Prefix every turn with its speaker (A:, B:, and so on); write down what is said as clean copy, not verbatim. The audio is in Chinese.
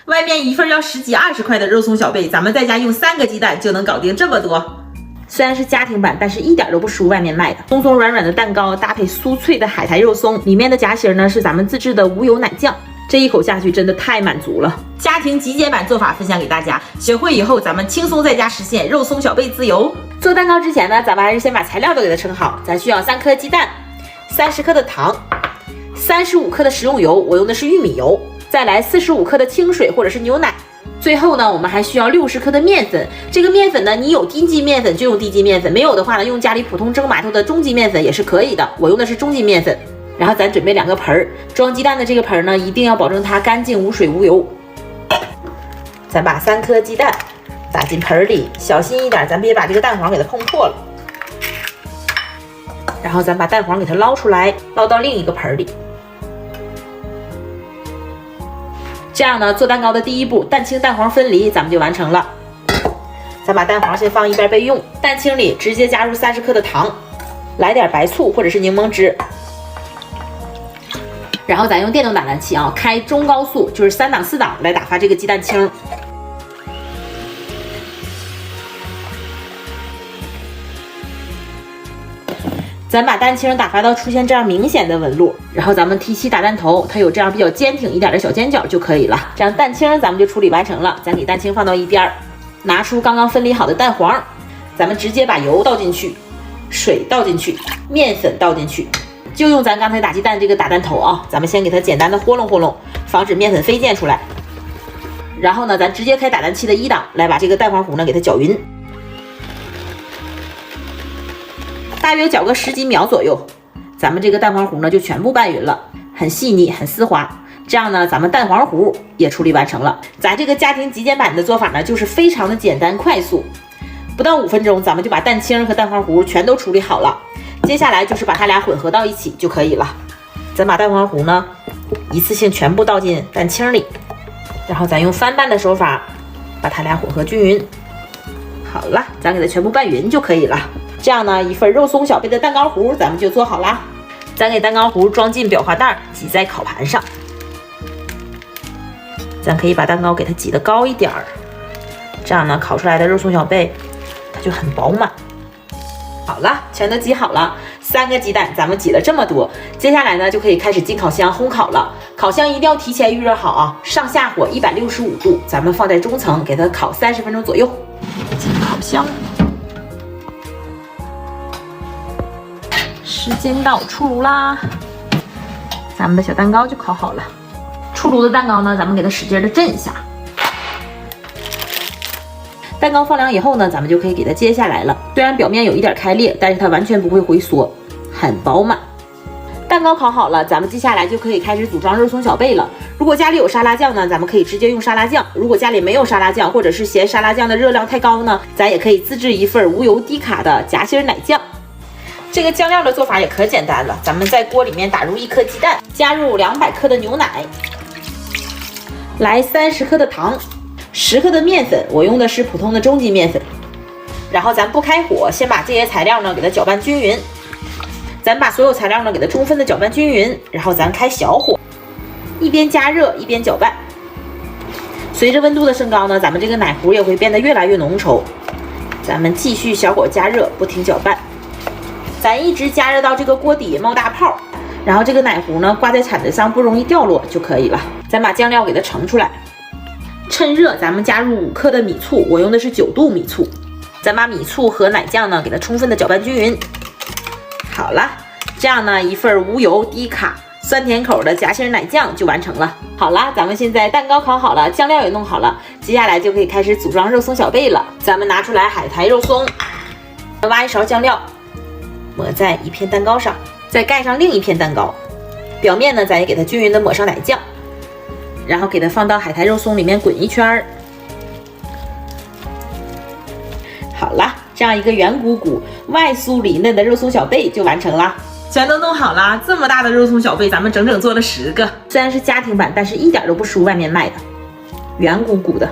A: 外面一份要10幾20塊的肉松小贝，咱们在家用3個雞蛋就能搞定這麼多。雖然是家庭版，但是一點都不輸外面賣的。鬆鬆軟軟的蛋糕搭配酥脆的海苔肉鬆，裡面的夾心呢是咱們自制的無油奶醬，這一口下去真的太滿足了。家庭極簡版做法分享給大家，學會以後咱們輕鬆在家實現肉鬆小貝自由。做蛋糕之前呢，咱們還是先把材料都給它稱好。咱需要3顆雞蛋，30克的糖，35克的食用油，我用的是玉米油，再來45克的清水或者是牛奶。最後呢，我們還需要60克的面粉。這個面粉呢，你有低筋面粉就用低筋面粉，沒有的話呢，用家裡普通蒸饅頭的中筋面粉也是可以的。我用的是中筋面粉。然後咱準備2個盆兒，裝雞蛋的這個盆呢，一定要保證它乾淨無水無油。咱把3顆雞蛋打進盆裡，小心一點，咱別把這個蛋黃給它碰破了。然後咱把蛋黃給它撈出來，撈到另一個盆裡。這樣呢，做蛋糕的第一步，蛋清蛋黃分離，咱們就完成了。咱把蛋黄先放一邊備用，蛋清裡直接加入30克的糖，來點白醋或者是檸檬汁，然後咱用電動打蛋器啊，開中高速，就是3檔4檔來打發這個雞蛋清。咱把蛋清打發到出現這樣明顯的紋路，然後咱們提起打蛋頭，它有這樣比較堅挺一點的小尖角就可以了。這樣蛋清咱們就處理完成了，咱給蛋清放到一邊，拿出剛剛分離好的蛋黃，咱們直接把油倒進去，水倒進去，面粉倒進去，就用咱剛才打鸡蛋這個打蛋頭啊，咱們先給它簡單的和弄和弄，防止面粉飞濺出來。然後呢，咱直接開打蛋器的1檔，來把這個蛋黄糊呢給它攪勻。大約攪個10幾秒左右，咱們這個蛋黃糊呢就全部拌勻了，很細膩，很絲滑。這樣呢，咱們蛋黃糊也處理完成了。咱這個家庭極簡版的做法呢，就是非常的簡單快速，不到5分鐘，咱们就把蛋清和蛋黄糊全都處理好了。接下來就是把它倆混合到一起就可以了。咱把蛋黄糊呢一次性全部倒進蛋清裡，然後咱用翻拌的手法把它倆混合均匀。好了，咱給它全部拌勻就可以了。這樣呢，一份肉鬆小貝的蛋糕糊咱們就做好啦。咱給蛋糕糊裝進裱花袋，擠在烤盤上。咱可以把蛋糕給它擠得高一點兒，這樣呢，烤出來的肉鬆小貝它就很飽滿。好了，全都擠好了，3個雞蛋咱們擠了這麼多，接下來呢就可以開始進烤箱烘烤了。烤箱一定要提前預熱好啊，上下火165度，咱們放在中层給它烤30分鐘左右。進烤箱。时間到，出爐啦！咱們的小蛋糕就烤好了。出爐的蛋糕呢，咱們給它使勁的震一下。蛋糕放涼以後呢，咱們就可以給它揭下來了。雖然表面有一點開裂，但是它完全不會回縮，很飽滿。蛋糕烤好了，咱們接下來就可以開始組裝肉鬆小貝了。如果家裡有沙拉醬呢，咱們可以直接用沙拉醬；如果家裡沒有沙拉醬，或者是嫌沙拉醬的熱量太高呢，咱也可以自制一份無油低卡的夾心奶醬。這個醬料的做法也可簡單了，咱們在鍋裡面打入1顆雞蛋，加入200克的牛奶，來30克的糖，10克的面粉，我用的是普通的中筋面粉。然後咱不開火，先把這些材料呢給它攪拌均匀。咱把所有材料呢给它充分的攪拌均匀，然後咱開小火，一邊加熱一邊攪拌。隨着溫度的升高呢，咱們這個奶糊也會變得越來越濃稠。咱們繼續小火加熱，不停攪拌。咱一直加熱到這個鍋底冒大泡，然後這個奶糊呢掛在鏟子上不容易掉落就可以了。咱把醬料給它盛出來，趁熱咱們加入5克的米醋，我用的是9度米醋。咱把米醋和奶醬呢给它充分的攪拌均匀。好了，這樣呢一份無油低卡酸甜口的夾心奶醬就完成了。好啦，咱們現在蛋糕烤好了，醬料也弄好了，接下來就可以開始組裝肉鬆小貝了。咱們拿出來海苔肉鬆，挖一勺醬料。抹在一片蛋糕上，再蓋上另一片蛋糕，表面呢咱也給它均匀的抹上奶醬，然後給它放到海苔肉鬆裡面滾一圈。好了，這樣一個圓鼓鼓、外酥裡嫩的肉鬆小貝就完成了。全都弄好了，這麼大的肉鬆小貝，咱們整整做了10個。雖然是家庭版，但是一點都不輸外面賣的，圓鼓鼓的。